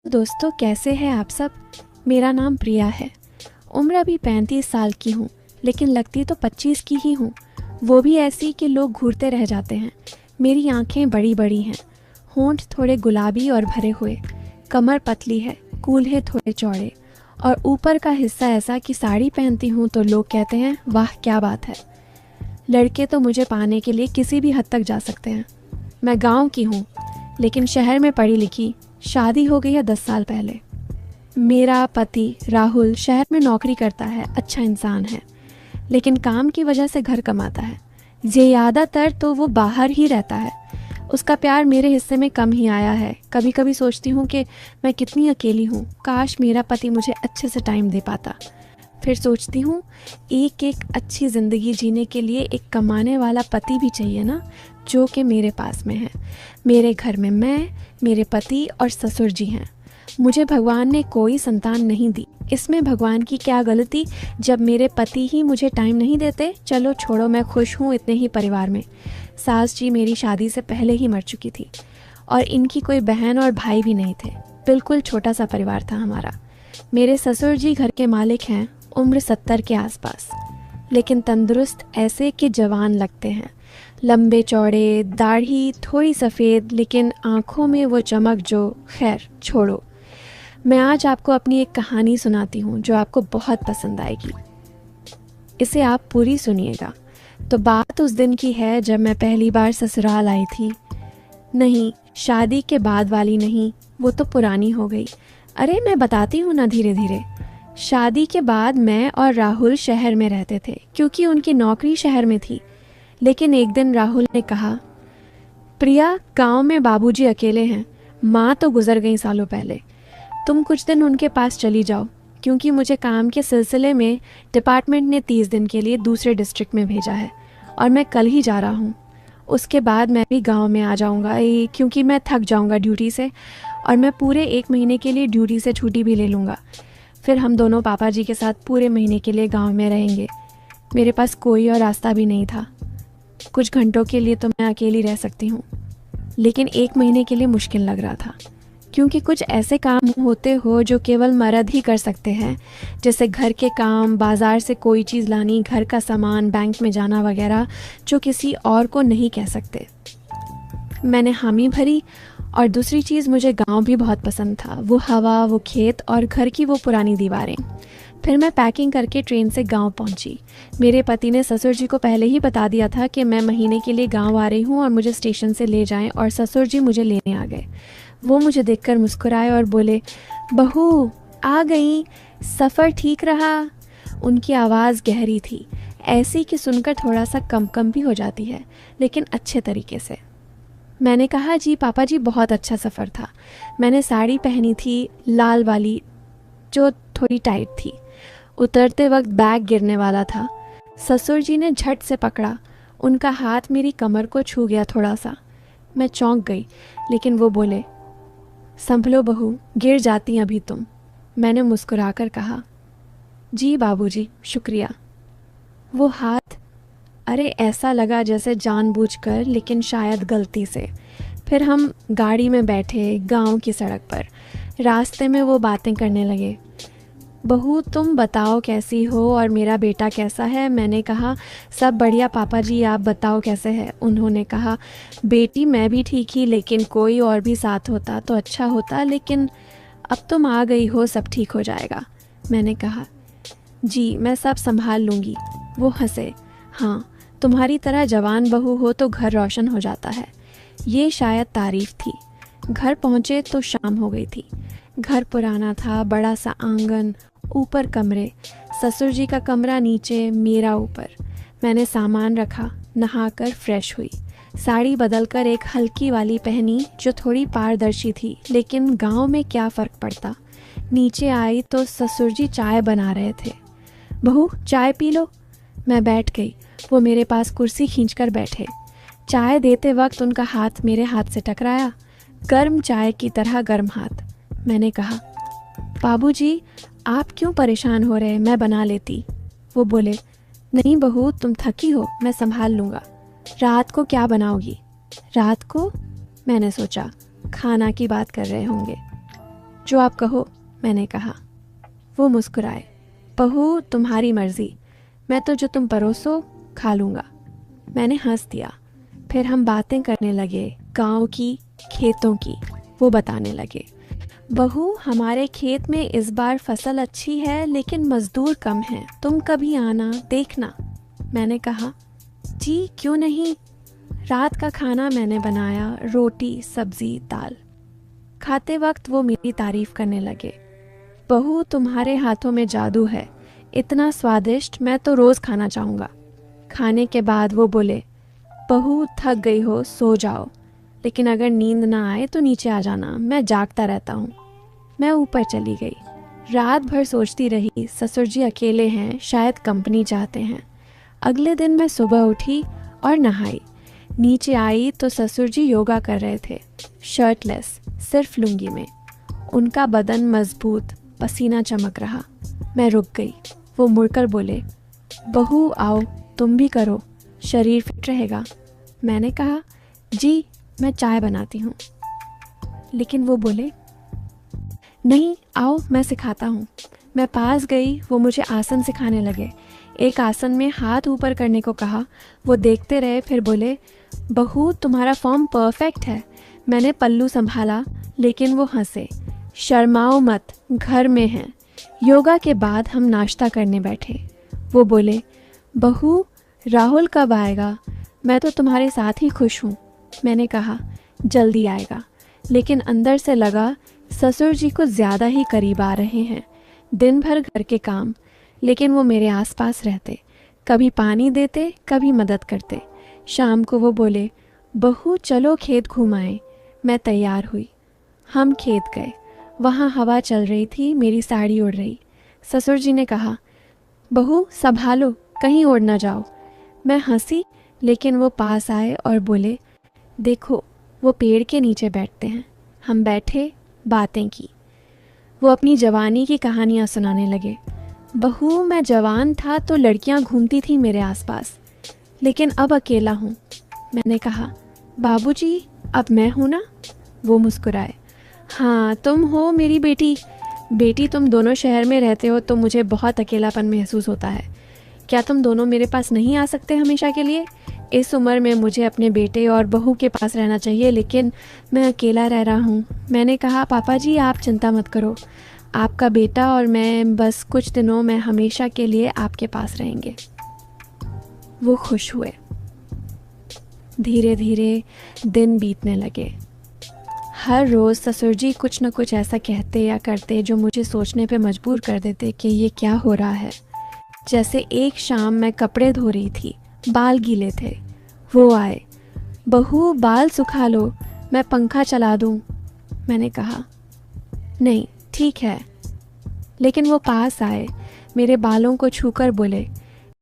दोस्तों, कैसे हैं आप सब। मेरा नाम प्रिया है। उम्र अभी 35 साल की हूँ, लेकिन लगती तो 25 की ही हूँ। वो भी ऐसी कि लोग घूरते रह जाते हैं। मेरी आंखें बड़ी बड़ी हैं, होंठ थोड़े गुलाबी और भरे हुए, कमर पतली है, कूल्हे थोड़े चौड़े, और ऊपर का हिस्सा ऐसा कि साड़ी पहनती हूँ तो लोग कहते हैं वाह क्या बात है। लड़के तो मुझे पाने के लिए किसी भी हद तक जा सकते हैं। मैं गांव की हूँ, लेकिन शहर में पढ़ी लिखी। शादी हो गई है 10 साल पहले। मेरा पति राहुल शहर में नौकरी करता है, अच्छा इंसान है, लेकिन काम की वजह से घर कमाता है। ज़्यादातर तो वो बाहर ही रहता है। उसका प्यार मेरे हिस्से में कम ही आया है। कभी कभी सोचती हूँ कि मैं कितनी अकेली हूँ, काश मेरा पति मुझे अच्छे से टाइम दे पाता। फिर सोचती हूँ एक एक अच्छी ज़िंदगी जीने के लिए एक कमाने वाला पति भी चाहिए ना, जो कि मेरे पास में है। मेरे घर में मैं, मेरे पति और ससुर जी हैं। मुझे भगवान ने कोई संतान नहीं दी। इसमें भगवान की क्या गलती, जब मेरे पति ही मुझे टाइम नहीं देते। चलो छोड़ो, मैं खुश हूँ इतने ही परिवार में। सास जी मेरी शादी से पहले ही मर चुकी थी और इनकी कोई बहन और भाई भी नहीं थे। बिल्कुल छोटा सा परिवार था हमारा। मेरे ससुर जी घर के मालिक हैं, उम्र 70 के आसपास, लेकिन तंदुरुस्त ऐसे कि जवान लगते हैं। लंबे चौड़े, दाढ़ी थोड़ी सफ़ेद, लेकिन आँखों में वो चमक जो, खैर छोड़ो। मैं आज आपको अपनी एक कहानी सुनाती हूँ जो आपको बहुत पसंद आएगी। इसे आप पूरी सुनिएगा। तो बात उस दिन की है जब मैं पहली बार ससुराल आई थी। नहीं, शादी के बाद वाली नहीं, वो तो पुरानी हो गई। अरे मैं बताती हूँ ना धीरे धीरे। शादी के बाद मैं और राहुल शहर में रहते थे, क्योंकि उनकी नौकरी शहर में थी। लेकिन एक दिन राहुल ने कहा, प्रिया, गांव में बाबूजी अकेले हैं, माँ तो गुजर गई सालों पहले। तुम कुछ दिन उनके पास चली जाओ, क्योंकि मुझे काम के सिलसिले में डिपार्टमेंट ने 30 दिन के लिए दूसरे डिस्ट्रिक्ट में भेजा है और मैं कल ही जा रहा हूँ। उसके बाद मैं भी गांव में आ जाऊँगा, क्योंकि मैं थक जाऊँगा ड्यूटी से, और मैं पूरे 1 महीने के लिए ड्यूटी से छुट्टी भी ले लूँगा। फिर हम दोनों पापा जी के साथ पूरे महीने के लिए गांव में रहेंगे। मेरे पास कोई और रास्ता भी नहीं था। कुछ घंटों के लिए तो मैं अकेली रह सकती हूँ, लेकिन 1 महीने के लिए मुश्किल लग रहा था, क्योंकि कुछ ऐसे काम होते हो जो केवल मर्द ही कर सकते हैं, जैसे घर के काम, बाज़ार से कोई चीज़ लानी, घर का सामान, बैंक में जाना वगैरह, जो किसी और को नहीं कह सकते। मैंने हामी भरी। और दूसरी चीज़, मुझे गांव भी बहुत पसंद था। वो हवा, वो खेत और घर की वो पुरानी दीवारें। फिर मैं पैकिंग करके ट्रेन से गांव पहुंची। मेरे पति ने ससुर जी को पहले ही बता दिया था कि मैं महीने के लिए गांव आ रही हूं और मुझे स्टेशन से ले जाएं, और ससुर जी मुझे लेने आ गए। वो मुझे देखकर मुस्कुराए और बोले, बहू आ गई, सफ़र ठीक रहा। उनकी आवाज़ गहरी थी, ऐसी कि सुनकर थोड़ा सा कम भी हो जाती है, लेकिन अच्छे तरीके से। मैंने कहा, जी पापा जी, बहुत अच्छा सफ़र था। मैंने साड़ी पहनी थी, लाल वाली, जो थोड़ी टाइट थी। उतरते वक्त बैग गिरने वाला था। ससुर जी ने झट से पकड़ा। उनका हाथ मेरी कमर को छू गया थोड़ा सा। मैं चौंक गई, लेकिन वो बोले, संभलो बहू, गिर जाती अभी तुम। मैंने मुस्कुराकर कहा, जी बाबूजी, शुक्रिया। वो हाथ, अरे ऐसा लगा जैसे जानबूझकर, लेकिन शायद गलती से। फिर हम गाड़ी में बैठे गांव की सड़क पर। रास्ते में वो बातें करने लगे। बहू तुम बताओ कैसी हो, और मेरा बेटा कैसा है। मैंने कहा, सब बढ़िया पापा जी, आप बताओ कैसे है। उन्होंने कहा, बेटी मैं भी ठीक ही, लेकिन कोई और भी साथ होता तो अच्छा होता, लेकिन अब तुम आ गई हो, सब ठीक हो जाएगा। मैंने कहा, जी मैं सब संभाल लूँगी। वो हंसे, हाँ तुम्हारी तरह जवान बहू हो तो घर रोशन हो जाता है। ये शायद तारीफ थी। घर पहुँचे तो शाम हो गई थी। घर पुराना था, बड़ा सा आंगन, ऊपर कमरे, ससुर जी का कमरा नीचे, मेरा ऊपर। मैंने सामान रखा, नहाकर फ्रेश हुई, साड़ी बदलकर एक हल्की वाली पहनी जो थोड़ी पारदर्शी थी, लेकिन गांव में क्या फ़र्क पड़ता। नीचे आई तो ससुर जी चाय बना रहे थे। बहू चाय पी लो। मैं बैठ गई। वो मेरे पास कुर्सी खींचकर बैठे। चाय देते वक्त उनका हाथ मेरे हाथ से टकराया, गर्म चाय की तरह गर्म हाथ। मैंने कहा, बाबूजी आप क्यों परेशान हो रहे, मैं बना लेती। वो बोले, नहीं बहू तुम थकी हो, मैं संभाल लूँगा। रात को क्या बनाओगी। रात को, मैंने सोचा खाना की बात कर रहे होंगे। जो आप कहो, मैंने कहा। वो मुस्कुराए। बहू, तुम्हारी मर्जी, मैं तो जो तुम परोसो खा लूँगा। मैंने हंस दिया। फिर हम बातें करने लगे, गांव की, खेतों की। वो बताने लगे, बहू, हमारे खेत में इस बार फसल अच्छी है लेकिन मजदूर कम हैं, तुम कभी आना देखना। मैंने कहा, जी क्यों नहीं। रात का खाना मैंने बनाया, रोटी, सब्जी, दाल। खाते वक्त वो मेरी तारीफ करने लगे। बहू, तुम्हारे हाथों में जादू है, इतना स्वादिष्ट, मैं तो रोज़ खाना चाहूँगा। खाने के बाद वो बोले, बहू थक गई हो, सो जाओ, लेकिन अगर नींद ना आए तो नीचे आ जाना, मैं जागता रहता हूँ। मैं ऊपर चली गई। रात भर सोचती रही, ससुर जी अकेले हैं, शायद कंपनी चाहते हैं। अगले दिन मैं सुबह उठी और नहाई। नीचे आई तो ससुर जी योगा कर रहे थे, शर्टलेस, सिर्फ लुंगी में। उनका बदन मजबूत, पसीना चमक रहा। मैं रुक गई। वो मुड़कर बोले, बहू आओ, तुम भी करो, शरीर फिट रहेगा। मैंने कहा, जी मैं चाय बनाती हूँ। लेकिन वो बोले, नहीं आओ, मैं सिखाता हूँ। मैं पास गई। वो मुझे आसन सिखाने लगे। एक आसन में हाथ ऊपर करने को कहा। वो देखते रहे, फिर बोले, बहू तुम्हारा फॉर्म परफेक्ट है। मैंने पल्लू संभाला, लेकिन वो हंसे। शर्माओ मत, घर में हैं। योगा के बाद हम नाश्ता करने बैठे। वो बोले, बहू राहुल कब आएगा? मैं तो तुम्हारे साथ ही खुश हूँ। मैंने कहा, जल्दी आएगा। लेकिन अंदर से लगा ससुर जी को ज़्यादा ही करीब आ रहे हैं। दिन भर घर के काम, लेकिन वो मेरे आसपास रहते, कभी पानी देते, कभी मदद करते। शाम को वो बोले, बहू चलो खेत घुमाएं। मैं तैयार हुई। हम खेत गए। वहाँ हवा चल रही थी, मेरी साड़ी उड़ रही। ससुर जी ने कहा, बहू संभालो, कहीं उड़ ना जाओ। मैं हंसी, लेकिन वो पास आए और बोले, देखो वो पेड़ के नीचे बैठते हैं। हम बैठे, बातें की। वो अपनी जवानी की कहानियाँ सुनाने लगे। बहू मैं जवान था तो लड़कियाँ घूमती थी मेरे आसपास, लेकिन अब अकेला हूँ। मैंने कहा, बाबूजी अब मैं हूँ ना? वो मुस्कुराए। हाँ तुम हो मेरी बेटी, तुम दोनों शहर में रहते हो तो मुझे बहुत अकेलापन महसूस होता है। क्या तुम दोनों मेरे पास नहीं आ सकते हमेशा के लिए? इस उम्र में मुझे अपने बेटे और बहू के पास रहना चाहिए, लेकिन मैं अकेला रह रहा हूँ। मैंने कहा, पापा जी आप चिंता मत करो, आपका बेटा और मैं बस कुछ दिनों में हमेशा के लिए आपके पास रहेंगे। वो खुश हुए। धीरे धीरे दिन बीतने लगे। हर रोज़ ससुर जी कुछ न कुछ ऐसा कहते या करते जो मुझे सोचने पे मजबूर कर देते कि ये क्या हो रहा है। जैसे एक शाम मैं कपड़े धो रही थी, बाल गीले थे। वो आए, बहू बाल सुखा लो, मैं पंखा चला दूँ। मैंने कहा, नहीं ठीक है। लेकिन वो पास आए, मेरे बालों को छूकर बोले,